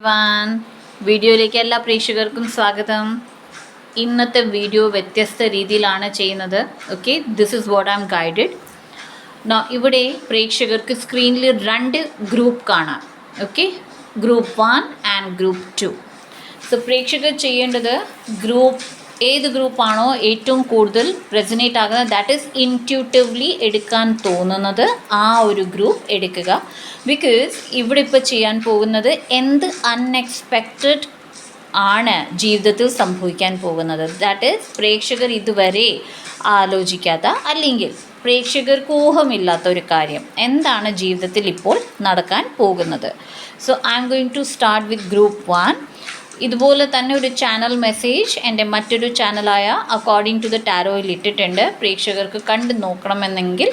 വീഡിയോയിലേക്ക് എല്ലാ പ്രേക്ഷകർക്കും സ്വാഗതം. ഇന്നത്തെ വീഡിയോ വ്യത്യസ്ത രീതിയിലാണ് ചെയ്യുന്നത്. Okay, this is what I M guided. ഇവിടെ പ്രേക്ഷകർക്ക് സ്ക്രീനിൽ രണ്ട് ഗ്രൂപ്പ് കാണാം. Okay, group 1 and group 2. So പ്രേക്ഷകർ ചെയ്യേണ്ടത് ഏത് ഗ്രൂപ്പാണോ ഏറ്റവും കൂടുതൽ റെസനേറ്റ് ആകുന്നത്, ദാറ്റ് ഈസ് ഇൻറ്റ്യൂട്ടീവ്ലി എടുക്കാൻ തോന്നുന്നത്, ആ ഒരു ഗ്രൂപ്പ് എടുക്കുക. ബിക്കോസ് ഇവിടെ ഇപ്പോൾ ചെയ്യാൻ പോകുന്നത് എന്ത് അൺഎക്സ്പെക്റ്റഡ് ആണ് ജീവിതത്തിൽ സംഭവിക്കാൻ പോകുന്നത്. ദാറ്റ് ഈസ് പ്രേക്ഷകർ ഇതുവരെ ആലോചിക്കാത്ത, അല്ലെങ്കിൽ പ്രേക്ഷകർക്ക് ഊഹമില്ലാത്ത ഒരു കാര്യം എന്താണ് ജീവിതത്തിൽ ഇപ്പോൾ നടക്കാൻ പോകുന്നത്. So I am going to start with group 1. ഇതുപോലെ തന്നെ ഒരു ചാനൽ മെസ്സേജ് എൻ്റെ മറ്റൊരു ചാനലായ അക്കോർഡിംഗ് ടു ദ ടാരോയിൽ ഇട്ടിട്ടുണ്ട്. പ്രേക്ഷകർക്ക് കണ്ടു നോക്കണമെന്നെങ്കിൽ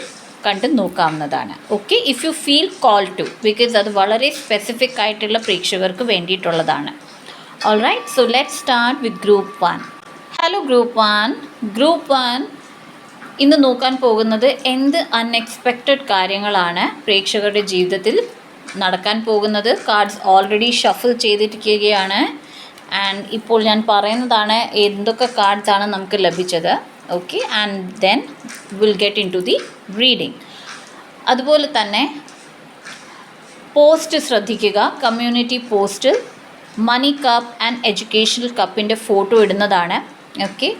കണ്ടു നോക്കാവുന്നതാണ്. Okay, if you feel call to, because അത് വളരെ സ്പെസിഫിക് ആയിട്ടുള്ള പ്രേക്ഷകർക്ക് വേണ്ടിയിട്ടുള്ളതാണ്. All right, so let start with group 1. Hello group 1. ഇന്ന് നോക്കാൻ പോകുന്നത് എന്ത് അൺഎക്സ്പെക്റ്റഡ് കാര്യങ്ങളാണ് പ്രേക്ഷകരുടെ ജീവിതത്തിൽ നടക്കാൻ പോകുന്നത്. കാർഡ്സ് ഓൾറെഡി ഷഫിൾ ചെയ്തിരിക്കുകയാണ്. ആൻഡ് ഇപ്പോൾ ഞാൻ പറയുന്നതാണ് എന്തൊക്കെ കാർഡ്സാണ് നമുക്ക് ലഭിച്ചത്. Okay, and then will get into the reading. അതുപോലെ തന്നെ പോസ്റ്റ് ശ്രദ്ധിക്കുക. കമ്മ്യൂണിറ്റി പോസ്റ്റിൽ മണി കപ്പ് ആൻഡ് എഡ്യൂക്കേഷണൽ കപ്പിൻ്റെ ഫോട്ടോ ഇടുന്നതാണ്. ഓക്കെ,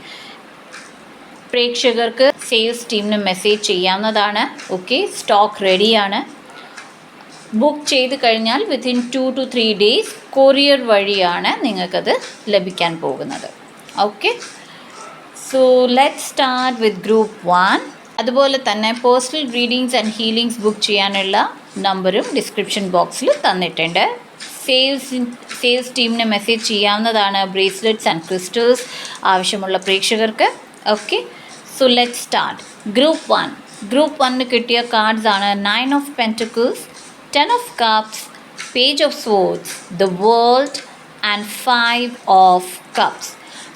പ്രേക്ഷകർക്ക് സെയിൽസ് ടീമിന് മെസ്സേജ് ചെയ്യാവുന്നതാണ്. ഓക്കെ, സ്റ്റോക്ക് റെഡിയാണ്. ബുക്ക് ചെയ്ത് കഴിഞ്ഞാൽ വിത്തിൻ 2 to 3 days കൊറിയർ വഴിയാണ് നിങ്ങൾക്കത് ലഭിക്കാൻ പോകുന്നത്. Okay, so let start with group 1. അതുപോലെ തന്നെ personal readings and healings book ചെയ്യാനുള്ള നമ്പറും ഡിസ്ക്രിപ്ഷൻ ബോക്സിൽ തന്നിട്ടുണ്ട്. സെയിൽസ് ടീമിന് മെസ്സേജ് ചെയ്യാവുന്നതാണ്. ബ്രേസ്ലെറ്റ്സ് ആൻഡ് ക്രിസ്റ്റൽസ് ആവശ്യമുള്ള പ്രേക്ഷകർക്ക്. Okay, so let start. Group 1 കിട്ടിയ കാർഡ്സ് ആണ് 9 of Pentacles, 10 of Cups, Page of Swords, the World and 5 of Cups.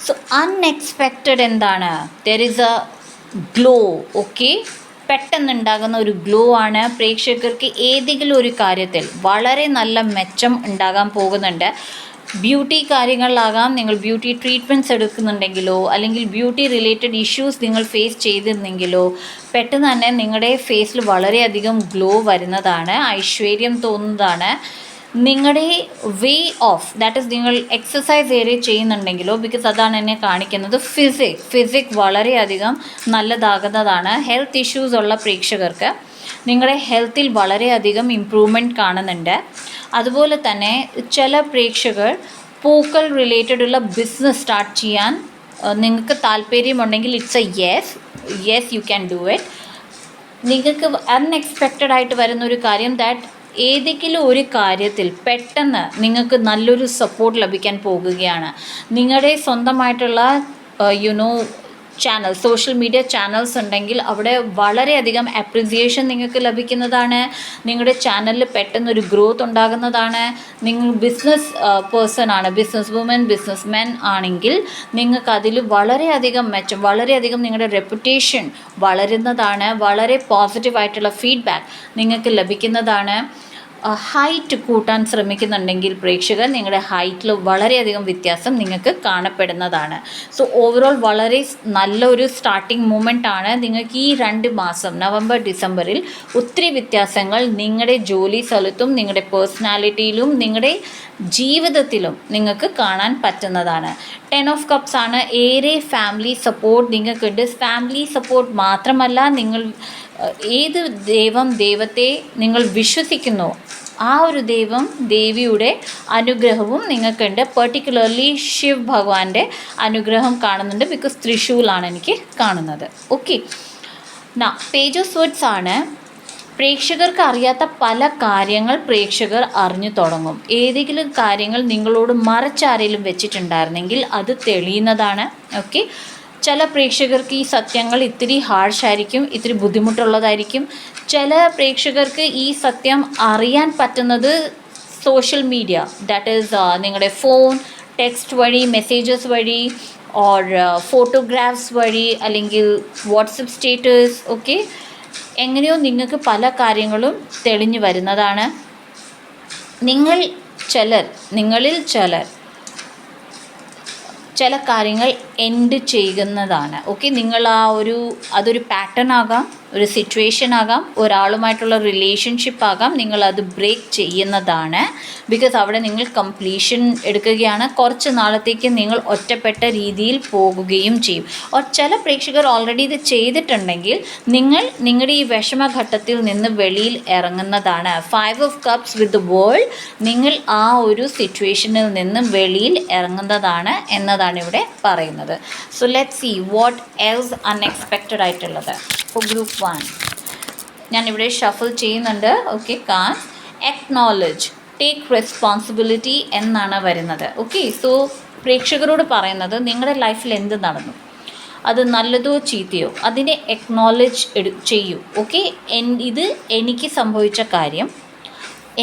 So unexpected എന്താണ്? There is a glow. Okay, പെട്ടെന്നുണ്ടാകുന്ന ഒരു ഗ്ലോ ആണ്. പ്രേക്ഷകർക്ക് ഏതെങ്കിലും ഒരു കാര്യത്തിൽ വളരെ നല്ല മെച്ചം ഉണ്ടാകാൻ പോകുന്നുണ്ട്. ബ്യൂട്ടി കാര്യങ്ങളിലാകാം, നിങ്ങൾ ബ്യൂട്ടി ട്രീറ്റ്മെൻറ്റ്സ് എടുക്കുന്നുണ്ടെങ്കിലോ അല്ലെങ്കിൽ ബ്യൂട്ടി റിലേറ്റഡ് ഇഷ്യൂസ് നിങ്ങൾ ഫേസ് ചെയ്തിരുന്നെങ്കിലോ പെട്ടെന്ന് തന്നെ നിങ്ങളുടെ ഫേസിൽ വളരെയധികം ഗ്ലോ വരുന്നതാണ്, ഐശ്വര്യം തോന്നുന്നതാണ്. നിങ്ങളുടെ വേ ഓഫ്, ദാറ്റ് ഈസ് നിങ്ങൾ എക്സസൈസ് ഏരിയ ചെയ്യുന്നുണ്ടെങ്കിലോ, ബിക്കോസ് അതാണ് എന്നെ കാണിക്കുന്നത്, ഫിസിക് വളരെയധികം നല്ലതാകുന്നതാണ്. ഹെൽത്ത് ഇഷ്യൂസ് ഉള്ള പ്രേക്ഷകർക്ക് നിങ്ങളുടെ ഹെൽത്തിൽ വളരെയധികം ഇമ്പ്രൂവ്മെൻറ്റ് കാണുന്നുണ്ട്. അതുപോലെ തന്നെ ചില പ്രേക്ഷകർ പൂക്കൾ റിലേറ്റഡുള്ള ബിസിനസ് സ്റ്റാർട്ട് ചെയ്യാൻ നിങ്ങൾക്ക് താല്പര്യമുണ്ടെങ്കിൽ it's A yes you can do it. നിങ്ങൾക്ക് അൺഎക്സ്പെക്റ്റഡ് ആയിട്ട് വരുന്നൊരു കാര്യം, ദാറ്റ് ഏതെങ്കിലും ഒരു കാര്യത്തിൽ പെട്ടെന്ന് നിങ്ങൾക്ക് നല്ലൊരു സപ്പോർട്ട് ലഭിക്കാൻ പോകുകയാണ്. നിങ്ങളുടെ സ്വന്തമായിട്ടുള്ള സോഷ്യൽ മീഡിയ ചാനൽസ് ഉണ്ടെങ്കിൽ അവിടെ വളരെയധികം അപ്രിസിയേഷൻ നിങ്ങൾക്ക് ലഭിക്കുന്നതാണ്. നിങ്ങളുടെ ചാനലിൽ പെട്ടെന്നൊരു ഗ്രോത്ത് ഉണ്ടാകുന്നതാണ്. നിങ്ങൾ ബിസിനസ് പേഴ്സൺ ആണ്, ബിസിനസ് വുമൻ, ബിസിനസ് മെൻ ആണെങ്കിൽ നിങ്ങൾക്ക് അതിൽ വളരെയധികം മെച്ചം, വളരെയധികം നിങ്ങളുടെ റെപ്യൂട്ടേഷൻ വളരുന്നതാണ്. വളരെ പോസിറ്റീവായിട്ടുള്ള ഫീഡ്ബാക്ക് നിങ്ങൾക്ക് ലഭിക്കുന്നതാണ്. ഹൈറ്റ് കൂട്ടാൻ ശ്രമിക്കുന്നുണ്ടെങ്കിൽ പ്രേക്ഷകർ നിങ്ങളുടെ ഹൈറ്റിൽ വളരെയധികം വ്യത്യാസം നിങ്ങൾക്ക് കാണപ്പെടുന്നതാണ്. സോ ഓവറോൾ വളരെ നല്ലൊരു സ്റ്റാർട്ടിംഗ് മൂമെൻ്റ് ആണ്. നിങ്ങൾക്ക് ഈ 2 മാസം നവംബർ ഡിസംബറിൽ ഒത്തിരി വ്യത്യാസങ്ങൾ നിങ്ങളുടെ ജോലി സ്ഥലത്തും നിങ്ങളുടെ പേഴ്സണാലിറ്റിയിലും നിങ്ങളുടെ ജീവിതത്തിലും നിങ്ങൾക്ക് കാണാൻ പറ്റുന്നതാണ്. 10 of Cups ആണ്. ഏറെ ഫാമിലി സപ്പോർട്ട് നിങ്ങൾക്കുണ്ട്. ഫാമിലി സപ്പോർട്ട് മാത്രമല്ല, നിങ്ങൾ ഏത് ദൈവത്തെ നിങ്ങൾ വിശ്വസിക്കുന്നു ആ ഒരു ദേവിയുടെ അനുഗ്രഹവും നിങ്ങൾക്കുണ്ട്. പെർട്ടിക്കുലർലി ശിവ് ഭഗവാന്റെ അനുഗ്രഹം കാണുന്നുണ്ട്. ബിക്കോസ് ത്രിശൂലാണ് എനിക്ക് കാണുന്നത്. ഓക്കെ, പേജ് ഓഫ് സ്വർഡ്സ് ആണ്. പ്രേക്ഷകർക്ക് അറിയാത്ത പല കാര്യങ്ങൾ പ്രേക്ഷകർ അറിഞ്ഞു തുടങ്ങും. ഏതെങ്കിലും കാര്യങ്ങൾ നിങ്ങളോട് മറച്ചാരെങ്കിലും വെച്ചിട്ടുണ്ടായിരുന്നെങ്കിൽ അത് തെളിയുന്നതാണ്. ഓക്കെ, ചില പ്രേക്ഷകർക്ക് ഈ സത്യങ്ങൾ ഇത്തിരി ഹാർഷായിരിക്കും, ഇത്തിരി ബുദ്ധിമുട്ടുള്ളതായിരിക്കും. ചില പ്രേക്ഷകർക്ക് ഈ സത്യം അറിയാൻ പറ്റുന്നത് സോഷ്യൽ മീഡിയ, ദാറ്റ് ഈസ് നിങ്ങളുടെ ഫോൺ, ടെക്സ്റ്റ് വഴി, മെസ്സേജസ് വഴി, ഓർ ഫോട്ടോഗ്രാഫ്സ് വഴി, അല്ലെങ്കിൽ വാട്സപ്പ് സ്റ്റേറ്റസ്. ഓക്കെ, എങ്ങനെയോ നിങ്ങൾക്ക് പല കാര്യങ്ങളും തെളിഞ്ഞു വരുന്നതാണ്. നിങ്ങൾ നിങ്ങളിൽ ചില കാര്യങ്ങൾ എൻഡ് ചെയ്യുന്നതാണ്. ഓക്കെ, നിങ്ങൾ അതൊരു പാറ്റേൺ ആകാം, ഒരു സിറ്റുവേഷൻ ആകാം, ഒരാളുമായിട്ടുള്ള റിലേഷൻഷിപ്പ് ആകാം, നിങ്ങളത് ബ്രേക്ക് ചെയ്യുന്നതാണ്. ബിക്കോസ് അവിടെ നിങ്ങൾ കംപ്ലീഷൻ എടുക്കുകയാണ്. കുറച്ച് നാളത്തേക്ക് നിങ്ങൾ ഒറ്റപ്പെട്ട രീതിയിൽ പോകുകയും ചെയ്യും. ചില പ്രേക്ഷകർ ഓൾറെഡി ഇത് ചെയ്തിട്ടുണ്ടെങ്കിൽ നിങ്ങളുടെ ഈ വിഷമഘട്ടത്തിൽ നിന്ന് വെളിയിൽ ഇറങ്ങുന്നതാണ്. 5 of Cups with the world, നിങ്ങൾ ആ ഒരു സിറ്റുവേഷനിൽ നിന്ന് വെളിയിൽ ഇറങ്ങുന്നതാണ് എന്നതാണ് ഇവിടെ പറയുന്നത്. So let's see what else unexpected ആയിട്ടുള്ളത് ഫോർ ഗ്രൂപ്പ് 1. ഞാനിവിടെ ഷഫിൾ ചെയ്യുന്നുണ്ട്. ഓക്കെ, acknowledge, ടേക്ക് റെസ്പോൺസിബിലിറ്റി എന്നാണ് വരുന്നത്. ഓക്കെ, സോ പ്രേക്ഷകരോട് പറയുന്നത് നിങ്ങളുടെ ലൈഫിൽ എന്ത് നടന്നു, അത് നല്ലതോ ചീത്തയോ, അതിനെ എക്നോളജ് ചെയ്യൂ. ഓക്കെ, ഇത് എനിക്ക് സംഭവിച്ച കാര്യം,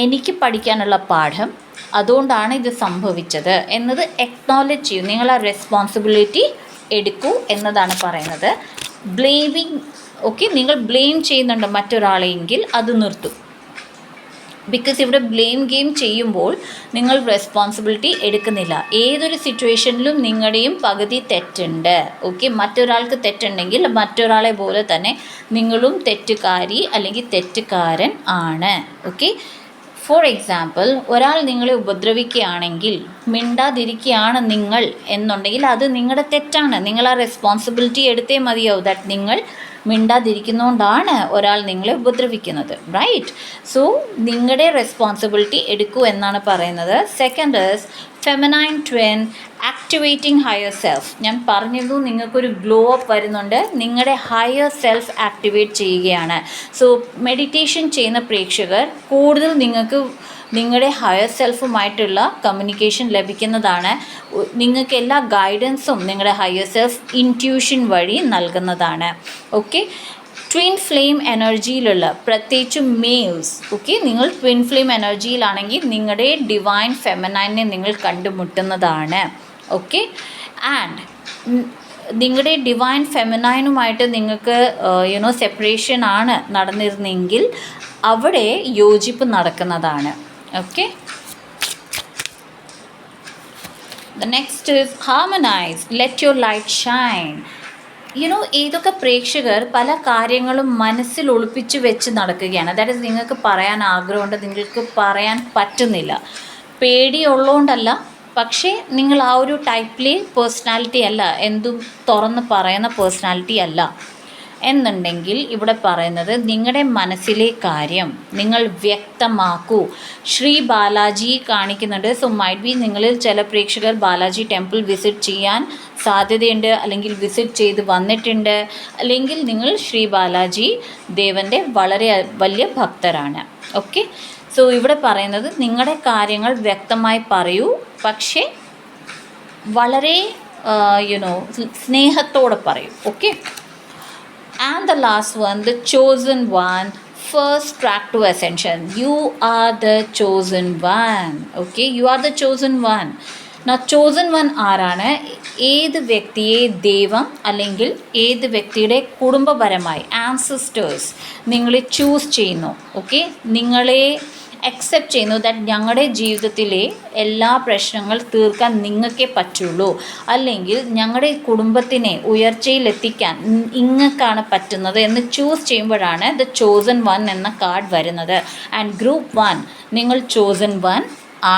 എനിക്ക് പഠിക്കാനുള്ള പാഠം, അതുകൊണ്ടാണ് ഇത് സംഭവിച്ചത് എന്നത് എക്നോളജ് ചെയ്യൂ. നിങ്ങൾ ആ റെസ്പോൺസിബിലിറ്റി എടുക്കൂ എന്നതാണ് പറയുന്നത്. ബ്ലെയിമിങ്, ഓക്കെ, നിങ്ങൾ ബ്ലെയിം ചെയ്യുന്നുണ്ട് മറ്റൊരാളെങ്കിൽ അത് നിർത്തൂ. ബിക്കോസ് ഇവിടെ ബ്ലെയിം ഗെയിം ചെയ്യുമ്പോൾ നിങ്ങൾ റെസ്പോൺസിബിലിറ്റി എടുക്കുന്നില്ല. ഏതൊരു സിറ്റുവേഷനിലും നിങ്ങളുടെയും പകുതി തെറ്റുണ്ട്. ഓക്കെ, മറ്റൊരാൾക്ക് തെറ്റുണ്ടെങ്കിൽ മറ്റൊരാളെ പോലെ തന്നെ നിങ്ങളും തെറ്റുകാരി അല്ലെങ്കിൽ തെറ്റുകാരൻ ആണ്. ഓക്കെ, ഫോർ എക്സാമ്പിൾ, ഒരാൾ നിങ്ങളെ ഉപദ്രവിക്കുകയാണെങ്കിൽ മിണ്ടാതിരിക്കുകയാണ് നിങ്ങൾ എന്നുണ്ടെങ്കിൽ അത് നിങ്ങളുടെ തെറ്റാണ്. നിങ്ങൾ ആ റെസ്പോൺസിബിലിറ്റി എടുത്തേ മതിയാവും. ദാറ്റ് നിങ്ങൾ മിണ്ടാതിരിക്കുന്നതുകൊണ്ടാണ് ഒരാൾ നിങ്ങളെ ഉപദ്രവിക്കുന്നത്. റൈറ്റ്? സോ നിങ്ങളുടെ റെസ്പോൺസിബിലിറ്റി എടുക്കൂ എന്നാണ് പറയുന്നത്. Second is feminine twin, activating higher self. ഞാൻ പറഞ്ഞിരുന്നു നിങ്ങൾക്കൊരു ഗ്ലോ അപ്പ് വരുന്നുണ്ട്, നിങ്ങളുടെ ഹയർ സെൽഫ് ആക്ടിവേറ്റ് ചെയ്യുകയാണ്. സോ മെഡിറ്റേഷൻ ചെയ്യുന്ന പ്രേക്ഷകർ കൂടുതൽ നിങ്ങൾക്ക് നിങ്ങളുടെ ഹയർ സെൽഫുമായിട്ടുള്ള കമ്മ്യൂണിക്കേഷൻ ലഭിക്കുന്നതാണ്. നിങ്ങൾക്ക് എല്ലാ ഗൈഡൻസും നിങ്ങളുടെ ഹയർ സെൽഫ് ഇൻറ്റ്യൂഷൻ വഴി നൽകുന്നതാണ്. ഓക്കെ, ട്വിൻ ഫ്ലെയിം എനർജിയിലുള്ള പ്രത്യേകിച്ച് മെയിൽസ്, ഓക്കെ, നിങ്ങൾ ട്വിൻ ഫ്ലെയിം എനർജിയിലാണെങ്കിൽ നിങ്ങളുടെ ഡിവൈൻ ഫെമിനൈനെ നിങ്ങൾ കണ്ടുമുട്ടുന്നതാണ്. ഓക്കെ, ആൻഡ് നിങ്ങളുടെ ഡിവൈൻ ഫെമിനൈനുമായിട്ട് നിങ്ങൾക്ക് സെപ്പറേഷൻ ആണ് നടന്നിരുന്നെങ്കിൽ അവിടെ യോജിപ്പ് നടക്കുന്നതാണ്. Okay, the next is harmonize, let your light shine. ഏതൊക്കെ പ്രേക്ഷകർ പല കാര്യങ്ങളും മനസ്സിൽ ഒളിപ്പിച്ച് വെച്ച് നടക്കുകയാണ്. ദാറ്റ് ഈസ്, നിങ്ങൾക്ക് പറയാൻ ആഗ്രഹമുണ്ട്, നിങ്ങൾക്ക് പറയാൻ പറ്റുന്നില്ല. പേടിയുള്ളതുകൊണ്ടല്ല, പക്ഷേ നിങ്ങൾ ആ ഒരു ടൈപ്പിലെ പേഴ്സണാലിറ്റി അല്ല, എന്തും തുറന്ന് പറയുന്ന പേഴ്സണാലിറ്റി അല്ല എന്നുണ്ടെങ്കിൽ ഇവിടെ പറയുന്നത് നിങ്ങളുടെ മനസ്സിലെ കാര്യം നിങ്ങൾ വ്യക്തമാക്കൂ. ശ്രീ ബാലാജി കാണിക്കുന്നുണ്ട്. സോ മൈറ്റ് ബി നിങ്ങളിൽ ചില പ്രേക്ഷകർ ബാലാജി ടെമ്പിൾ വിസിറ്റ് ചെയ്യാൻ സാധ്യതയുണ്ട്, അല്ലെങ്കിൽ വിസിറ്റ് ചെയ്ത് വന്നിട്ടുണ്ട്, അല്ലെങ്കിൽ നിങ്ങൾ ശ്രീ ബാലാജി ദേവൻ്റെ വളരെ വലിയ ഭക്തരാണ്. ഓക്കെ, സോ ഇവിടെ പറയുന്നത് നിങ്ങളുടെ കാര്യങ്ങൾ വ്യക്തമായി പറയൂ, പക്ഷേ വളരെ സ്നേഹത്തോടെ പറയൂ. Okay, and the last one, the chosen one, first track to ascension. You are the chosen one. Okay, you are the chosen one. Now chosen one ആരാണ്? ഏത് വ്യക്തിയെ ദൈവം അല്ലെങ്കിൽ ഏത് വ്യക്തിയുടെ കുടുംബപരമായി ആൻസിസ്റ്റേഴ്സ് നിങ്ങളെ ചൂസ് ചെയ്യുന്നു, ഓക്കെ, നിങ്ങളെ അക്സെപ്റ്റ് ചെയ്യുന്നു, ദാറ്റ് ഞങ്ങളുടെ ജീവിതത്തിലെ എല്ലാ പ്രശ്നങ്ങൾ തീർക്കാൻ നിങ്ങൾക്കേ പറ്റുള്ളൂ, അല്ലെങ്കിൽ ഞങ്ങളുടെ കുടുംബത്തിനെ ഉയർച്ചയിലെത്തിക്കാൻ ഇങ്ങൾക്കാണ് പറ്റുന്നത് എന്ന് ചൂസ് ചെയ്യുമ്പോഴാണ് ദ ചോസൺ വൺ എന്ന കാർഡ് വരുന്നത്. ആൻഡ് ഗ്രൂപ്പ് 1 നിങ്ങൾ ചോസൺ വൺ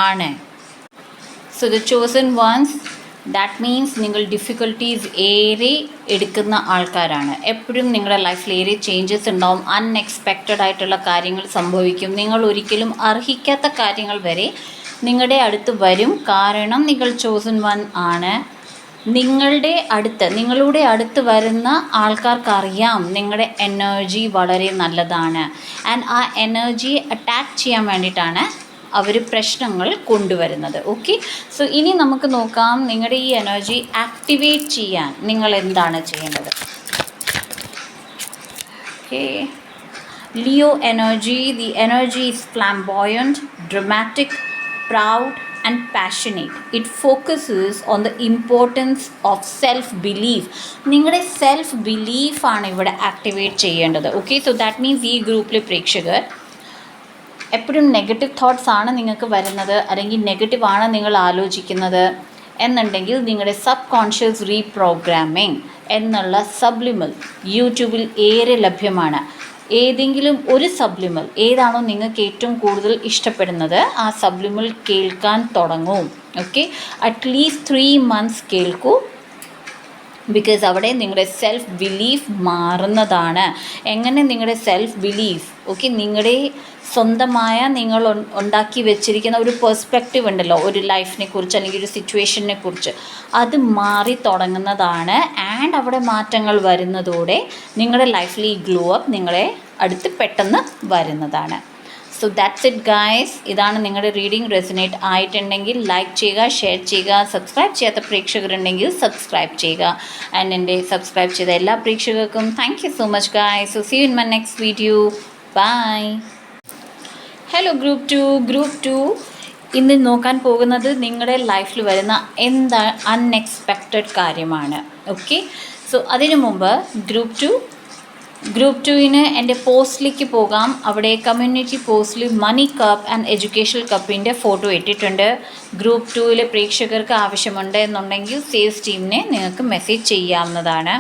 ആണ്. So the chosen ones, that means നിങ്ങൾ ഡിഫിക്കൽട്ടീസ് ഏറെ എടുക്കുന്ന ആൾക്കാരാണ്. എപ്പോഴും നിങ്ങളുടെ ലൈഫിൽ ഏറെ ചേഞ്ചസ് ഉണ്ടാവും. അൺഎക്സ്പെക്റ്റഡ് ആയിട്ടുള്ള കാര്യങ്ങൾ സംഭവിക്കും. നിങ്ങൾ ഒരിക്കലും അർഹിക്കാത്ത കാര്യങ്ങൾ വരെ നിങ്ങളുടെ അടുത്ത് വരും. കാരണം നിങ്ങൾ ചോസൺ വൺ ആണ്. നിങ്ങളുടെ അടുത്ത് വരുന്ന ആൾക്കാർക്കറിയാം നിങ്ങളുടെ എനർജി വളരെ നല്ലതാണ്. ആൻഡ് ആ എനർജി അറ്റാക്ക് ചെയ്യാൻ വേണ്ടിയിട്ടാണ് അവർ പ്രശ്നങ്ങൾ കൊണ്ടുവരുന്നത്. ഓക്കെ, സോ ഇനി നമുക്ക് നോക്കാം നിങ്ങളുടെ ഈ എനർജി ആക്ടിവേറ്റ് ചെയ്യാൻ നിങ്ങൾ എന്താണ് ചെയ്യേണ്ടത്. Okay, Leo energy, the energy is flamboyant, dramatic, proud and passionate. It focuses on the importance of self belief. നിങ്ങളുടെ സെൽഫ് ബിലീഫാണ് ഇവിടെ ആക്ടിവേറ്റ് ചെയ്യേണ്ടത്. ഓക്കെ, സോ ദാറ്റ് മീൻസ് ഈ ഗ്രൂപ്പിലെ പ്രേക്ഷകർ എപ്പോഴും നെഗറ്റീവ് തോട്ട്സ് ആണ് നിങ്ങൾക്ക് വരുന്നത്, അല്ലെങ്കിൽ നെഗറ്റീവാണ് നിങ്ങൾ ആലോചിക്കുന്നത് എന്നുണ്ടെങ്കിൽ നിങ്ങളുടെ സബ് കോൺഷ്യസ് റീപ്രോഗ്രാമിംഗ് എന്നുള്ള സബ്ലിമൽ യൂട്യൂബിൽ ഏറെ ലഭ്യമാണ്. ഏതെങ്കിലും ഒരു സബ്ലിമൽ ഏതാണോ നിങ്ങൾക്ക് ഏറ്റവും കൂടുതൽ ഇഷ്ടപ്പെടുന്നത് ആ സബ്ലിമൽ കേൾക്കാൻ തുടങ്ങൂ. ഓക്കെ, അറ്റ്ലീസ്റ്റ് 3 months കേൾക്കൂ. ബിക്കോസ് അവിടെ നിങ്ങളുടെ സെൽഫ് ബിലീഫ് മാറുന്നതാണ്. എങ്ങനെ നിങ്ങളുടെ സെൽഫ് ബിലീഫ്, ഓക്കെ, നിങ്ങളുടെ സ്വന്തമായ നിങ്ങൾ ഉണ്ടാക്കി വെച്ചിരിക്കുന്ന ഒരു പെർസ്പെക്റ്റീവ് ഉണ്ടല്ലോ ഒരു ലൈഫിനെ കുറിച്ച് അല്ലെങ്കിൽ ഒരു സിറ്റുവേഷനെ കുറിച്ച്, അത് മാറി തുടങ്ങുന്നതാണ്. ആൻഡ് അവിടെ മാറ്റങ്ങൾ വരുന്നതോടെ നിങ്ങളുടെ ലൈഫിൽ ഈ ഗ്ലോ അപ്പ് നിങ്ങളെ അടുത്ത് പെട്ടെന്ന് വരുന്നതാണ്. So that's it guys. ഇതാണ് നിങ്ങളുടെ റീഡിംഗ് റെസനേറ്റ് ആയിട്ടുണ്ടെങ്കിൽ ലൈക്ക് ചെയ്യുക, ഷെയർ ചെയ്യുക. സബ്സ്ക്രൈബ് ചെയ്യാത്ത പ്രേക്ഷകരുണ്ടെങ്കിൽ സബ്സ്ക്രൈബ് ചെയ്യുക. ആൻഡ് എൻ്റെ സബ്സ്ക്രൈബ് ചെയ്ത എല്ലാ പ്രേക്ഷകർക്കും thank you so much guys. So see you in my next video. Bye. Hello group two ഇന്ന് നോക്കാൻ പോകുന്നത് നിങ്ങളുടെ ലൈഫിൽ വരുന്ന എന്താ അൺഎക്സ്പെക്റ്റഡ് കാര്യമാണ്. ഓക്കെ, സോ അതിനു മുമ്പ് ഗ്രൂപ്പ് ടുവിന് എൻ്റെ പോസ്റ്റിലേക്ക് പോകാം. അവിടെ കമ്മ്യൂണിറ്റി പോസ്റ്റിൽ മണി കപ്പ് ആൻഡ് എഡ്യൂക്കേഷൻ കപ്പിൻ്റെ ഫോട്ടോ ഇട്ടിട്ടുണ്ട്. ഗ്രൂപ്പ് ടുവിലെ പ്രേക്ഷകർക്ക് ആവശ്യമുണ്ട് എന്നുണ്ടെങ്കിൽ സേൽസ് ടീമിനെ നിങ്ങൾക്ക് മെസ്സേജ് ചെയ്യാവുന്നതാണ്.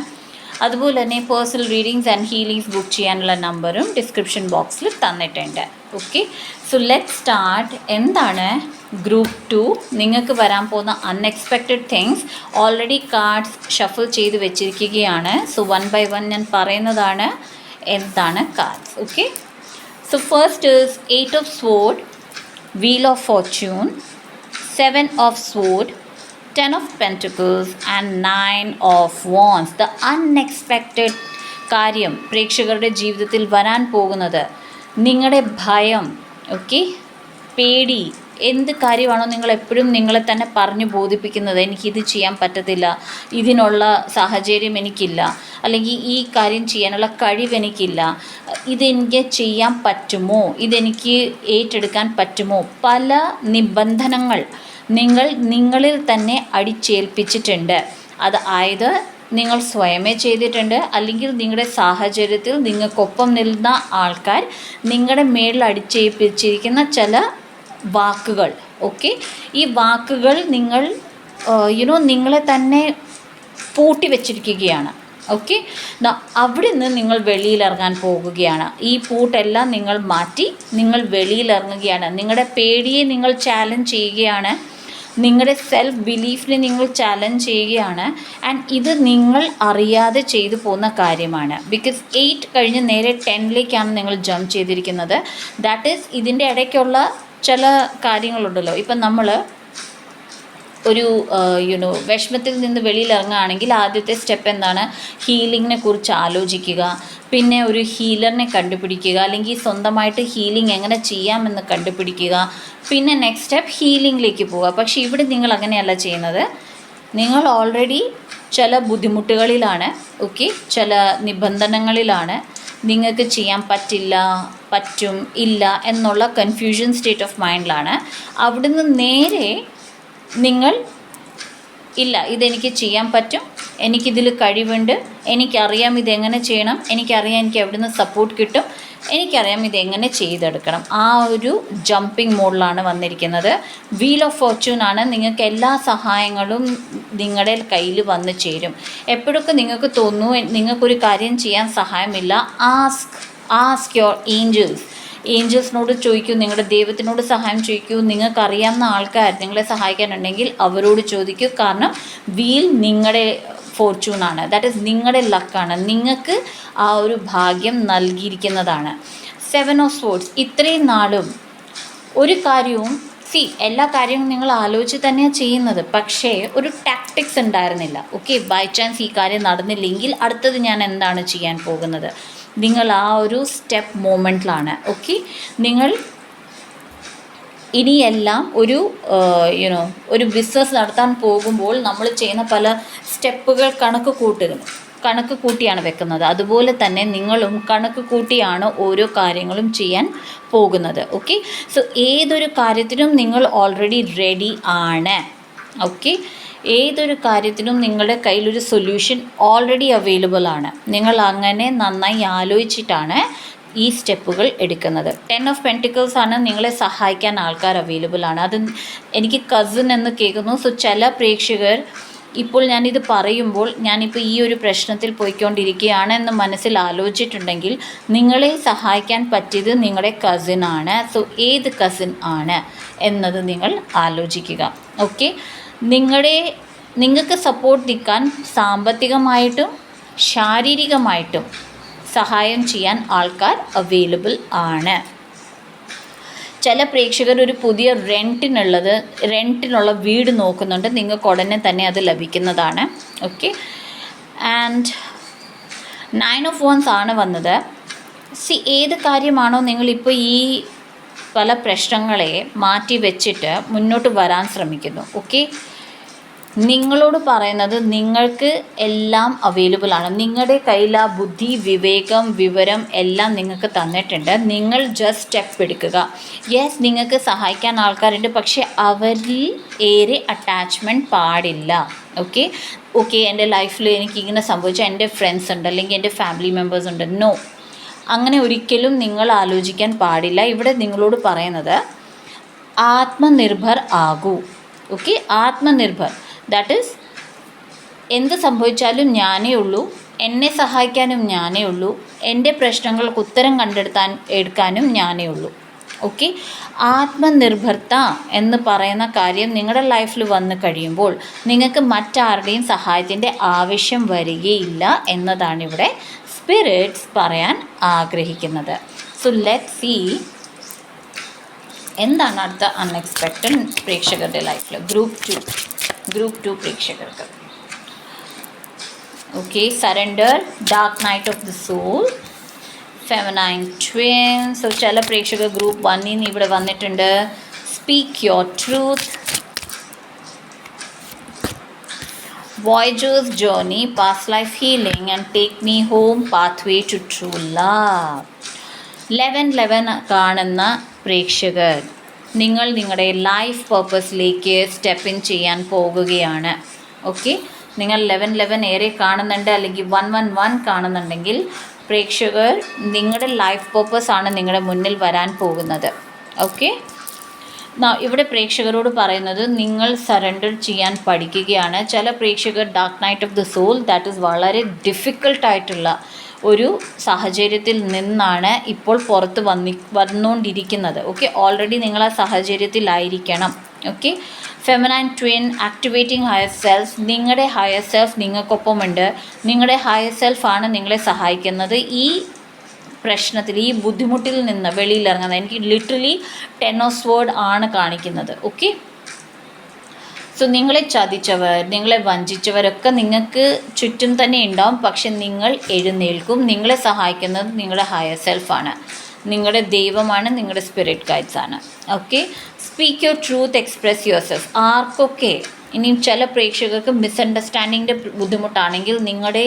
അതുപോലെ തന്നെ personal readings and healings book ചെയ്യാനുള്ള നമ്പറും ഡിസ്ക്രിപ്ഷൻ ബോക്സിൽ തന്നിട്ടുണ്ട്. Okay, so let start. എന്താണ് ഗ്രൂപ്പ് ടു നിങ്ങൾക്ക് വരാൻ പോകുന്ന unexpected things? Already cards shuffle ചെയ്ത് വെച്ചിരിക്കുകയാണ്. സോ 1 by 1 ഞാൻ പറയുന്നതാണ് എന്താണ് cards. Okay, so first is 8 of Swords, Wheel of Fortune, 7 of Swords, 10 of Pentacles and 9 of Wands. The unexpected കാര്യം പ്രേക്ഷകരുടെ ജീവിതത്തിൽ വരാൻ പോകുന്നത് നിങ്ങളുടെ ഭയം, ഓക്കെ, പേടി, എന്ത് കാര്യമാണോ നിങ്ങൾ എപ്പോഴും നിങ്ങളെ തന്നെ പറഞ്ഞു ബോധിപ്പിക്കുന്നത് എനിക്കിത് ചെയ്യാൻ പറ്റത്തില്ല, ഇതിനുള്ള സാഹചര്യം എനിക്കില്ല, അല്ലെങ്കിൽ ഈ കാര്യം ചെയ്യാനുള്ള കഴിവ് എനിക്കില്ല, ഇതെനിക്ക് ചെയ്യാൻ പറ്റുമോ, ഇതെനിക്ക് ഏറ്റെടുക്കാൻ പറ്റുമോ, പല നിബന്ധനകൾ നിങ്ങളിൽ തന്നെ അടിച്ചേൽപ്പിച്ചിട്ടുണ്ട്. അതായത് നിങ്ങൾ സ്വയമേ ചെയ്തിട്ടുണ്ട്, അല്ലെങ്കിൽ നിങ്ങളുടെ സാഹചര്യത്തിൽ നിങ്ങൾക്കൊപ്പം നിൽക്കുന്ന ആൾക്കാർ നിങ്ങളുടെ മേളിൽ അടിച്ചേൽപ്പിച്ചിരിക്കുന്ന ചില വാക്കുകൾ. ഓക്കെ, ഈ വാക്കുകൾ നിങ്ങൾ നിങ്ങളെ തന്നെ പൂട്ടി വച്ചിരിക്കുകയാണ്. ഓക്കെ, അവിടെ നിന്ന് നിങ്ങൾ വെളിയിലിറങ്ങാൻ പോകുകയാണ്. ഈ പൂട്ടെല്ലാം നിങ്ങൾ മാറ്റി നിങ്ങൾ വെളിയിലിറങ്ങുകയാണ്. നിങ്ങളുടെ പേടിയെ നിങ്ങൾ ചാലഞ്ച് ചെയ്യുകയാണ്. നിങ്ങളുടെ സെൽഫ് ബിലീഫിനെ നിങ്ങൾ ചാലഞ്ച് ചെയ്യുകയാണ്. ആൻഡ് ഇത് നിങ്ങൾ അറിയാതെ ചെയ്തു പോകുന്ന കാര്യമാണ്. ബിക്കോസ് 8 കഴിഞ്ഞ് നേരെ 10ലേക്കാണ് നിങ്ങൾ ജമ്പ് ചെയ്തിരിക്കുന്നത്. ദാറ്റ് ഈസ് ഇതിൻ്റെ ഇടയ്ക്കുള്ള ചില കാര്യങ്ങളുണ്ടല്ലോ. ഇപ്പം നമ്മൾ ഒരു വിഷമത്തിൽ നിന്ന് വെളിയിലിറങ്ങുകയാണെങ്കിൽ ആദ്യത്തെ സ്റ്റെപ്പ് എന്താണ്? ഹീലിങ്ങിനെ കുറിച്ച് ആലോചിക്കുക, പിന്നെ ഒരു ഹീലറിനെ കണ്ടുപിടിക്കുക, അല്ലെങ്കിൽ സ്വന്തമായിട്ട് ഹീലിംഗ് എങ്ങനെ ചെയ്യാമെന്ന് കണ്ടുപിടിക്കുക, പിന്നെ നെക്സ്റ്റ് സ്റ്റെപ്പ് ഹീലിങ്ങിലേക്ക് പോവുക. പക്ഷേ ഇവിടെ നിങ്ങൾ അങ്ങനെയല്ല ചെയ്യുന്നത്. നിങ്ങൾ ഓൾറെഡി ചില ബുദ്ധിമുട്ടുകളിലാണ്, ഓക്കെ, ചില നിബന്ധനകളിലാണ്. നിങ്ങൾക്ക് ചെയ്യാൻ പറ്റില്ല, പറ്റും, ഇല്ല എന്നുള്ള കൺഫ്യൂഷൻ സ്റ്റേറ്റ് ഓഫ് മൈൻഡിലാണ്. അവിടുന്ന് നേരെ നിങ്ങൾ ഇല്ല, ഇതെനിക്ക് ചെയ്യാൻ പറ്റും, എനിക്കിതിൽ കഴിവുണ്ട്, എനിക്കറിയാം ഇതെങ്ങനെ ചെയ്യണം, എനിക്കറിയാം എനിക്ക് എവിടെ നിന്ന് സപ്പോർട്ട് കിട്ടും, എനിക്കറിയാം ഇതെങ്ങനെ ചെയ്തെടുക്കണം. ആ ഒരു ജമ്പിങ് മോഡിലാണ് വന്നിരിക്കുന്നത്. വീൽ ഓഫ് ഫോർച്യൂൺ ആണ്. നിങ്ങൾക്ക് എല്ലാ സഹായങ്ങളും നിങ്ങളുടെ കയ്യിൽ വന്ന് ചേരും. എപ്പോഴൊക്കെ നിങ്ങൾക്ക് തോന്നുന്നു നിങ്ങൾക്കൊരു കാര്യം ചെയ്യാൻ സഹായമില്ല, ആസ്ക് യുവർ ഏഞ്ചൽസിനോട് ചോദിക്കൂ, നിങ്ങളുടെ ദൈവത്തിനോട് സഹായം ചോദിക്കൂ. നിങ്ങൾക്കറിയാവുന്ന ആൾക്കാർ നിങ്ങളെ സഹായിക്കാനുണ്ടെങ്കിൽ അവരോട് ചോദിക്കൂ. കാരണം വീൽ നിങ്ങളുടെ ഫോർച്യൂണാണ്, ദാറ്റ് ഈസ് നിങ്ങളുടെ ലക്കാണ്, നിങ്ങൾക്ക് ആ ഒരു ഭാഗ്യം നൽകിയിരിക്കുന്നതാണ്. 7 of Swords. ഇത്രയും നാളും ഒരു കാര്യവും എല്ലാ കാര്യവും നിങ്ങൾ ആലോചിച്ച് തന്നെയാണ് ചെയ്യുന്നത്, പക്ഷേ ഒരു ടാക്ടിക്സ് ഉണ്ടായിരുന്നില്ല. ഓക്കെ, ബൈ ചാൻസ് ഈ കാര്യം നടന്നില്ലെങ്കിൽ അടുത്തത് ഞാൻ എന്താണ് ചെയ്യാൻ പോകുന്നത്? നിങ്ങൾ ആ ഒരു സ്റ്റെപ്പ് മൊമെൻറ്റിലാണ്. ഓക്കെ, നിങ്ങൾ ഇനിയെല്ലാം ഒരു ബിസിനസ് നടത്താൻ പോകുമ്പോൾ നമ്മൾ ചെയ്യുന്ന പല സ്റ്റെപ്പുകൾ കണക്ക് കൂട്ടിയാണ് വെക്കുന്നത്. അതുപോലെ തന്നെ നിങ്ങളും കണക്ക് കൂട്ടിയാണ് ഓരോ കാര്യങ്ങളും ചെയ്യാൻ പോകുന്നത്. ഓക്കെ, സോ ഏതൊരു കാര്യത്തിനും നിങ്ങൾ ഓൾറെഡി റെഡി ആണ്. ഓക്കെ, ഏതൊരു കാര്യത്തിനും നിങ്ങളുടെ കയ്യിലൊരു സൊല്യൂഷൻ ഓൾറെഡി അവൈലബിൾ ആണ്. നിങ്ങൾ അങ്ങനെ നന്നായി ആലോചിച്ചിട്ടാണ് ഈ സ്റ്റെപ്പുകൾ എടുക്കുന്നത്. 10 ഓഫ് പെൻറ്റിക്കിൾസ് ആണ് നിങ്ങളെ സഹായിക്കാൻ ആൾക്കാർ അവൈലബിൾ ആണ്. അത് എനിക്ക് കസിൻ എന്ന് കേൾക്കുന്നു. സോ ചില പ്രേക്ഷകർ ഇപ്പോൾ ഞാനിത് പറയുമ്പോൾ ഞാനിപ്പോൾ ഈ ഒരു പ്രശ്നത്തിൽ പോയിക്കൊണ്ടിരിക്കുകയാണെന്ന് മനസ്സിൽ ആലോചിച്ചിട്ടുണ്ടെങ്കിൽ നിങ്ങളെ സഹായിക്കാൻ പറ്റിയത് നിങ്ങളുടെ കസിനാണ്. സോ ഏത് കസിൻ ആണ് എന്നത് നിങ്ങൾ ആലോചിക്കുക. ഓക്കെ, നിങ്ങൾക്ക് സപ്പോർട്ട് നിൽക്കാൻ സാമ്പത്തികമായിട്ടും ശാരീരികമായിട്ടും സഹായം ചെയ്യാൻ ആൾക്കാർ അവൈലബിൾ ആണ്. ചില പ്രേക്ഷകർ ഒരു പുതിയ റെൻറ്റിനുള്ള വീട് നോക്കുന്നുണ്ട്. നിങ്ങൾക്ക് ഉടനെ തന്നെ അത് ലഭിക്കുന്നതാണ്. ഓക്കെ, ആൻഡ് 9 ഓഫ് വൺസ് ആണ് വന്നത്. ഏത് കാര്യമാണോ നിങ്ങളിപ്പോൾ ഈ പല പ്രശ്നങ്ങളെ മാറ്റി വെച്ചിട്ട് മുന്നോട്ട് വരാൻ ശ്രമിക്കുന്നു. ഓക്കെ, നിങ്ങളോട് പറയുന്നത് നിങ്ങൾക്ക് എല്ലാം അവൈലബിൾ ആണ്. നിങ്ങളുടെ കയ്യിൽ ആ ബുദ്ധി, വിവേകം, വിവരം എല്ലാം നിങ്ങൾക്ക് തന്നിട്ടുണ്ട്. നിങ്ങൾ ജസ്റ്റ് സ്റ്റെപ്പ് എടുക്കുക. യെസ്, നിങ്ങൾക്ക് സഹായിക്കാൻ ആൾക്കാരുണ്ട്, പക്ഷേ അവരിൽ ഏറെ അറ്റാച്ച്മെൻറ്റ് പാടില്ല. ഓക്കെ, എൻ്റെ ലൈഫിൽ എനിക്കിങ്ങനെ സംഭവിച്ചാൽ എൻ്റെ ഫ്രണ്ട്സ് ഉണ്ട്, അല്ലെങ്കിൽ എൻ്റെ ഫാമിലി മെമ്പേഴ്സ് ഉണ്ട്. നോ, അങ്ങനെ ഒരിക്കലും നിങ്ങൾ ആലോചിക്കാൻ പാടില്ല. ഇവിടെ നിങ്ങളോട് പറയുന്നത് ആത്മനിർഭർ ആകൂ. ഓക്കെ, ആത്മനിർഭർ, ദാറ്റ് ഈസ് എന്ത് സംഭവിച്ചാലും ഞാനേ ഉള്ളൂ, എന്നെ സഹായിക്കാനും ഞാനേ ഉള്ളൂ, എൻ്റെ പ്രശ്നങ്ങൾക്ക് ഉത്തരം എടുക്കാനും ഞാനേ ഉള്ളൂ. ഓക്കെ, ആത്മനിർഭർത്ത എന്ന് പറയുന്ന കാര്യം നിങ്ങളുടെ ലൈഫിൽ വന്നു കഴിയുമ്പോൾ നിങ്ങൾക്ക് മറ്റാരുടെയും സഹായത്തിൻ്റെ ആവശ്യം വരികയില്ല എന്നതാണ് ഇവിടെ സ്പിരിറ്റ്സ് പറയാൻ ആഗ്രഹിക്കുന്നത്. സോ ലെറ്റ് സീ എന്താണ് അടുത്ത അൺഎക്സ്പെക്റ്റഡ് പ്രേക്ഷകരുടെ ലൈഫിൽ. ഗ്രൂപ്പ് ടു പ്രേക്ഷകർക്ക്. Okay, surrender, dark night of the soul, feminine twins. So ചില പ്രേക്ഷകർ ഗ്രൂപ്പ് 1 ഇവിടെ വന്നിട്ടുണ്ട്. Speak your truth, voyagers journey, past life healing and take me home, pathway to true love. 11 കാണുന്ന പ്രേക്ഷകർ, നിങ്ങൾ നിങ്ങളുടെ ലൈഫ് പർപ്പസിലേക്ക് സ്റ്റെപ്പ് ഇൻ ചെയ്യാൻ പോകുകയാണ്. ഓക്കെ, നിങ്ങൾ 11 ഏറെ കാണുന്നുണ്ട്, അല്ലെങ്കിൽ 111 കാണുന്നുണ്ടെങ്കിൽ പ്രേക്ഷകർ നിങ്ങളുടെ ലൈഫ് പർപ്പസ് ആണ് നിങ്ങളുടെ മുന്നിൽ വരാൻ പോകുന്നത്. ഓക്കെ, ഇവിടെ പ്രേക്ഷകരോട് പറയുന്നത് നിങ്ങൾ സറണ്ടർ ചെയ്യാൻ പഠിക്കുകയാണ്. ചില പ്രേക്ഷകർ dark night of the soul, that is വളരെ ഡിഫിക്കൽട്ടായിട്ടുള്ള ഒരു സാഹചര്യത്തിൽ നിന്നാണ് ഇപ്പോൾ പുറത്ത് വന്നുകൊണ്ടിരിക്കുന്നത്. ഓക്കെ, ഓൾറെഡി നിങ്ങൾ ആ സാഹചര്യത്തിലായിരിക്കണം. Okay, feminine twin, activating higher self. നിങ്ങളുടെ ഹയർ സെൽഫ് നിങ്ങൾക്കൊപ്പമുണ്ട്. നിങ്ങളുടെ ഹയർ സെൽഫാണ് നിങ്ങളെ സഹായിക്കുന്നത് ഈ പ്രശ്നത്തിൽ, ഈ ബുദ്ധിമുട്ടിൽ നിന്ന് വെളിയിലിറങ്ങുന്നത്. എനിക്ക് ലിറ്ററലി 10 ഓഫ് സ്വേർഡ് ആണ് കാണിക്കുന്നത്. ഓക്കെ, സോ നിങ്ങളെ ചതിച്ചവർ, നിങ്ങളെ വഞ്ചിച്ചവരൊക്കെ നിങ്ങൾക്ക് ചുറ്റും തന്നെ ഉണ്ടാവും. പക്ഷെ നിങ്ങൾ എഴുന്നേൽക്കും. നിങ്ങളെ സഹായിക്കുന്നത് നിങ്ങളുടെ ഹയർ സെൽഫാണ്, നിങ്ങളുടെ ദൈവമാണ്, നിങ്ങളുടെ സ്പിരിറ്റ് ഗൈഡ്സ് ആണ്. Okay, speak your truth, express your self. ആർക്കൊക്കെ ഇനിയും ചില പ്രേക്ഷകർക്ക് മിസ്അണ്ടർസ്റ്റാൻഡിങ്ങിൻ്റെ ബുദ്ധിമുട്ടാണെങ്കിൽ നിങ്ങളുടെ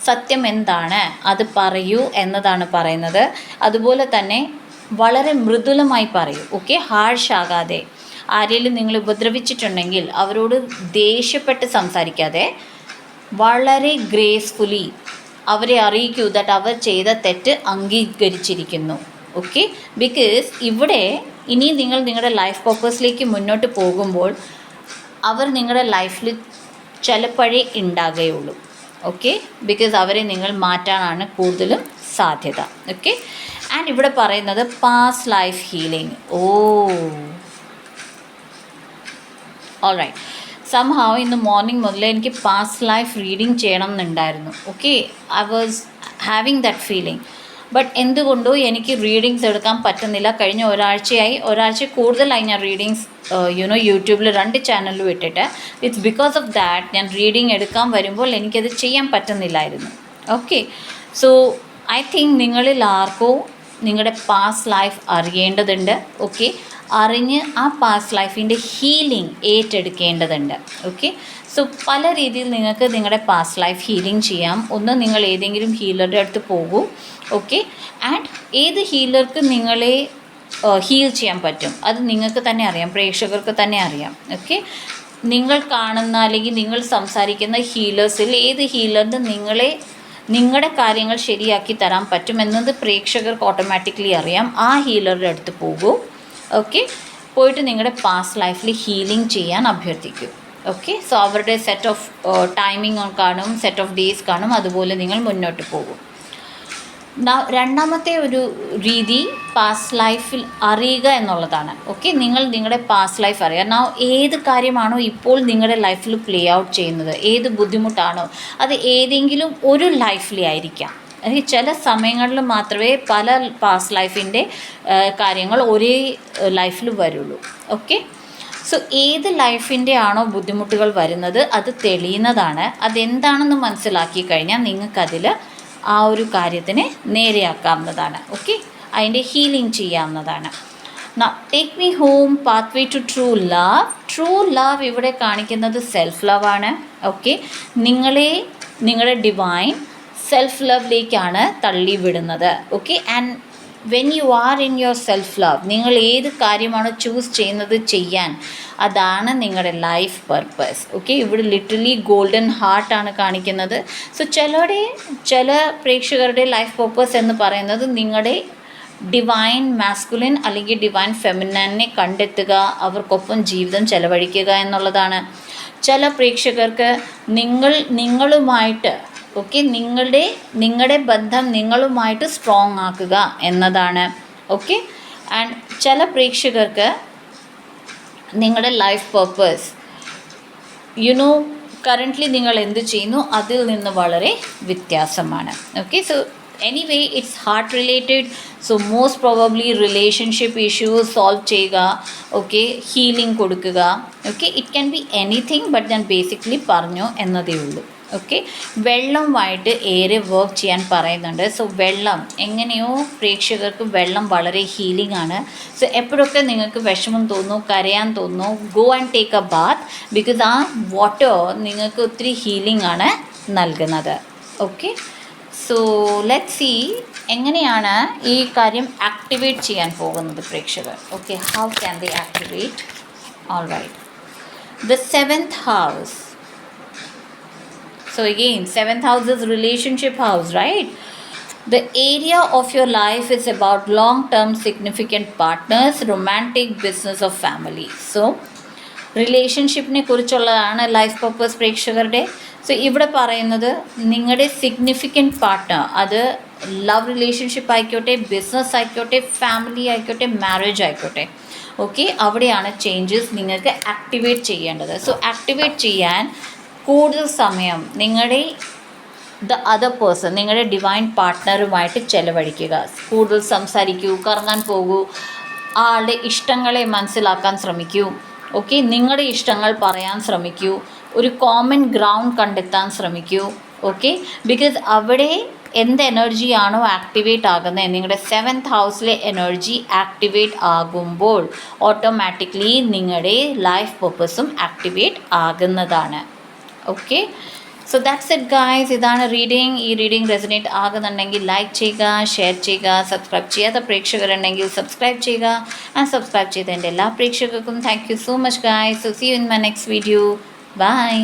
സത്യം എന്താണ് അത് പറയൂ എന്നതാണ് പറയുന്നത്. അതുപോലെ തന്നെ വളരെ മൃദുലമായി പറയൂ. ഓക്കെ, ഹാർഷ് ആകാതെ. ആരെങ്കിലും നിങ്ങൾ ഉപദ്രവിച്ചിട്ടുണ്ടെങ്കിൽ അവരോട് ദേഷ്യപ്പെട്ട് സംസാരിക്കാതെ വളരെ ഗ്രേസ്ഫുള്ളി അവരെ അറിയിക്കൂ ദാറ്റ് അവർ ചെയ്ത തെറ്റ് അംഗീകരിച്ചിരിക്കുന്നു. ഓക്കെ, ബിക്കോസ് ഇവിടെ ഇനി നിങ്ങൾ നിങ്ങളുടെ ലൈഫ് പർപ്പസിലേക്ക് മുന്നോട്ട് പോകുമ്പോൾ അവർ നിങ്ങളുടെ ലൈഫിൽ ചിലപ്പോഴേ ഉണ്ടാകുകയുള്ളൂ. ഓക്കെ, ബിക്കോസ് അവരെ നിങ്ങൾ മാറ്റാനാണ് കൂടുതലും സാധ്യത. ഓക്കെ, ആൻഡ് ഇവിടെ പറയുന്നത് past life healing. Alright, somehow ഇന്ന് മോർണിംഗ് മുതലേ എനിക്ക് പാസ്റ്റ് ലൈഫ് റീഡിങ് ചെയ്യണം എന്നുണ്ടായിരുന്നു. Okay, I was having that feeling. But എന്തുകൊണ്ടോ എനിക്ക് റീഡിങ്സ് എടുക്കാൻ പറ്റുന്നില്ല. കഴിഞ്ഞ ഒരാഴ്ച കൂടുതലായി ഞാൻ റീഡിങ്സ് യൂട്യൂബിൽ 2 ചാനലിൽ ഇട്ടിട്ട്. ഇറ്റ്സ് ബിക്കോസ് ഓഫ് ദാറ്റ് ഞാൻ റീഡിങ് എടുക്കാൻ വരുമ്പോൾ എനിക്കത് ചെയ്യാൻ പറ്റുന്നില്ലായിരുന്നു. ഓക്കെ, സോ ഐ തിങ്ക് നിങ്ങളിൽ ആർക്കോ നിങ്ങളുടെ പാസ്റ്റ് ലൈഫ് അറിയേണ്ടതുണ്ട്. ഓക്കെ, അറിഞ്ഞ് ആ പാസ്റ്റ് ലൈഫിൻ്റെ ഹീലിംഗ് ഏറ്റെടുക്കേണ്ടതുണ്ട്. ഓക്കെ, സോ പല രീതിയിൽ നിങ്ങൾക്ക് നിങ്ങളുടെ പാസ്റ്റ് ലൈഫ് ഹീലിംഗ് ചെയ്യാം. ഒന്ന്, നിങ്ങൾ ഏതെങ്കിലും ഹീലറുടെ അടുത്ത് പോകൂ. ഓക്കെ, ആൻഡ് ഏത് ഹീലർക്ക് നിങ്ങളെ ഹീൽ ചെയ്യാൻ പറ്റും അത് നിങ്ങൾക്ക് തന്നെ അറിയാം, പ്രേക്ഷകർക്ക് തന്നെ അറിയാം. ഓക്കെ, നിങ്ങൾ കാണുന്ന അല്ലെങ്കിൽ നിങ്ങൾ സംസാരിക്കുന്ന ഹീലേഴ്സിൽ ഏത് ഹീലറിന് നിങ്ങളുടെ കാര്യങ്ങൾ ശരിയാക്കി തരാൻ പറ്റുമെന്നത് പ്രേക്ഷകർക്ക് ഓട്ടോമാറ്റിക്കലി അറിയാം. ആ ഹീലറുടെ അടുത്ത് പോകൂ. ഓക്കെ, പോയിട്ട് നിങ്ങളുടെ പാസ്റ്റ് ലൈഫിൽ ഹീലിംഗ് ചെയ്യാൻ അഭ്യർത്ഥിക്കൂ. ഓക്കെ, സോ അവരുടെ സെറ്റ് ഓഫ് ടൈമിംഗ് കാണും, സെറ്റ് ഓഫ് ഡേയ്സ് കാണും. അതുപോലെ നിങ്ങൾ മുന്നോട്ട് പോകും. രണ്ടാമത്തെ ഒരു രീതി പാസ്റ്റ് ലൈഫിൽ അറിയുക എന്നുള്ളതാണ്. ഓക്കെ, നിങ്ങൾ നിങ്ങളുടെ പാസ്റ്റ് ലൈഫ് അറിയുക. ഏത് കാര്യമാണോ ഇപ്പോൾ നിങ്ങളുടെ ലൈഫിൽ പ്ലേ ഔട്ട് ചെയ്യുന്നത്, ഏത് ബുദ്ധിമുട്ടാണോ അത് ഏതെങ്കിലും ഒരു ലൈഫിലേ ആയിരിക്കാം. അല്ലെങ്കിൽ ചില സമയങ്ങളിൽ മാത്രമേ പല പാസ്റ്റ് ലൈഫിൻ്റെ കാര്യങ്ങൾ ഒരേ ലൈഫിൽ വരുള്ളൂ. ഓക്കെ, സോ ഏത് ലൈഫിൻ്റെ ആണോ ബുദ്ധിമുട്ടുകൾ വരുന്നത് അത് തെളിയുന്നതാണ്. അതെന്താണെന്ന് മനസ്സിലാക്കി കഴിഞ്ഞാൽ നിങ്ങൾക്കതിൽ ആ ഒരു കാര്യത്തിനെ നേരെയാക്കാവുന്നതാണ്. ഓക്കെ, അതിൻ്റെ ഹീലിംഗ് ചെയ്യാവുന്നതാണ്. Take me home, pathway to true love. True love ഇവിടെ കാണിക്കുന്നത് സെൽഫ് ലവ് ആണ്. ഓക്കെ, നിങ്ങളുടെ ഡിവൈൻ സെൽഫ് ലവിലേക്കാണ് തള്ളിവിടുന്നത്. Okay, and when you are in your self love, നിങ്ങൾ ഏത് കാര്യമാണോ ചൂസ് ചെയ്യുന്നത് ചെയ്യാൻ, അതാണ് നിങ്ങളുടെ ലൈഫ് പർപ്പസ്. ഓക്കെ, ഇവിടെ ലിറ്ററലി ഗോൾഡൻ ഹാർട്ടാണ് കാണിക്കുന്നത്. സോ ചില പ്രേക്ഷകരുടെ ലൈഫ് പർപ്പസ് എന്ന് പറയുന്നത് നിങ്ങളുടെ ഡിവൈൻ മാസ്കുലിൻ അല്ലെങ്കിൽ ഡിവൈൻ ഫെമിനനെ കണ്ടെത്തുക, അവർക്കൊപ്പം ജീവിതം ചെലവഴിക്കുക എന്നുള്ളതാണ്. ചില പ്രേക്ഷകർക്ക് നിങ്ങളുമായിട്ട് ഓക്കെ നിങ്ങളുടെ ബന്ധം നിങ്ങളുമായിട്ട് സ്ട്രോങ് ആക്കുക എന്നതാണ്. ഓക്കെ, ആൻഡ് ചില പ്രേക്ഷകർക്ക് നിങ്ങളുടെ ലൈഫ് പർപ്പസ് കറൻ്റ്ലി നിങ്ങൾ എന്ത് ചെയ്യുന്നു അതിൽ നിന്ന് വളരെ വ്യത്യാസമാണ്. Okay, so anyway it's heart related. So most probably relationship issues solve ചെയ്യുക. ഓക്കെ, ഹീലിംഗ് കൊടുക്കുക. Okay, it can be anything, but ഞാൻ ബേസിക്കലി പറഞ്ഞു എന്നതേ ഉള്ളൂ. ഓക്കെ, വെള്ളവുമായിട്ട് ഏറെ വർക്ക് ചെയ്യാൻ പറയുന്നുണ്ട്. സോ വെള്ളം എങ്ങനെയോ പ്രേക്ഷകർക്ക് വെള്ളം വളരെ ഹീലിംഗ് ആണ്. സോ എപ്പോഴൊക്കെ നിങ്ങൾക്ക് വിഷമം തോന്നുന്നു, കരയാൻ തോന്നുന്നു, go and take a bath. Because ആ വാട്ടർ നിങ്ങൾക്ക് ഒത്തിരി ഹീലിംഗ് ആണ് നൽകുന്നത്. ഓക്കെ, സോ ലെറ്റ് സീ എങ്ങനെയാണ് ഈ കാര്യം ആക്ടിവേറ്റ് ചെയ്യാൻ പോകുന്നത് പ്രേക്ഷകർ. Okay, how can they activate? All right, the 7th house. So again, 7th house is relationship house, right? The area of your life is about long-term significant partners, romantic, business or family. So റിലേഷൻഷിപ്പിനെ കുറിച്ചുള്ളതാണ് life purpose പ്രേക്ഷകരുടെ. So ഇവിടെ പറയുന്നത് നിങ്ങളുടെ significant partner, അത് love relationship ആയിക്കോട്ടെ, business ആയിക്കോട്ടെ, family ആയിക്കോട്ടെ, മാരേജ് ആയിക്കോട്ടെ. ഓക്കെ, അവിടെയാണ് ചേഞ്ചസ് നിങ്ങൾക്ക് ആക്ടിവേറ്റ് ചെയ്യേണ്ടത്. സോ ആക്ടിവേറ്റ് ചെയ്യാൻ കൂടുതൽ സമയം ദ അതർ പേഴ്സൺ, നിങ്ങളുടെ ഡിവൈൻ പാർട്ട്ണറുമായിട്ട് ചെലവഴിക്കുക. കൂടുതൽ സംസാരിക്കൂ, കറങ്ങാൻ പോകൂ, ആളുടെ ഇഷ്ടങ്ങളെ മനസ്സിലാക്കാൻ ശ്രമിക്കൂ. ഓക്കെ, നിങ്ങളുടെ ഇഷ്ടങ്ങൾ പറയാൻ ശ്രമിക്കൂ, ഒരു കോമൺ ഗ്രൗണ്ട് കണ്ടെത്താൻ ശ്രമിക്കൂ. ഓക്കെ, ബിക്കോസ് അവിടെ എന്ത് എനർജിയാണോ ആക്ടിവേറ്റ് ആകുന്നത്, നിങ്ങളുടെ 7th ഹൗസിലെ എനർജി ആക്ടിവേറ്റ് ആകുമ്പോൾ ഓട്ടോമാറ്റിക്കലി നിങ്ങളുടെ ലൈഫ് പർപ്പസും ആക്ടിവേറ്റ് ആകുന്നതാണ്. Okay, so that's it guys. ഇതാണ് റീഡിങ്. ഈ റീഡിങ് റെസനേറ്റ് ആകുന്നുണ്ടെങ്കിൽ ലൈക്ക് ചെയ്യുക, ഷെയർ ചെയ്യുക. സബ്സ്ക്രൈബ് ചെയ്യാത്ത പ്രേക്ഷകരുണ്ടെങ്കിൽ സബ്സ്ക്രൈബ് ചെയ്യുക. ആൻഡ് സബ്സ്ക്രൈബ് ചെയ്ത എൻ്റെ എല്ലാ പ്രേക്ഷകർക്കും thank you so much guys. So see you in my next video. By.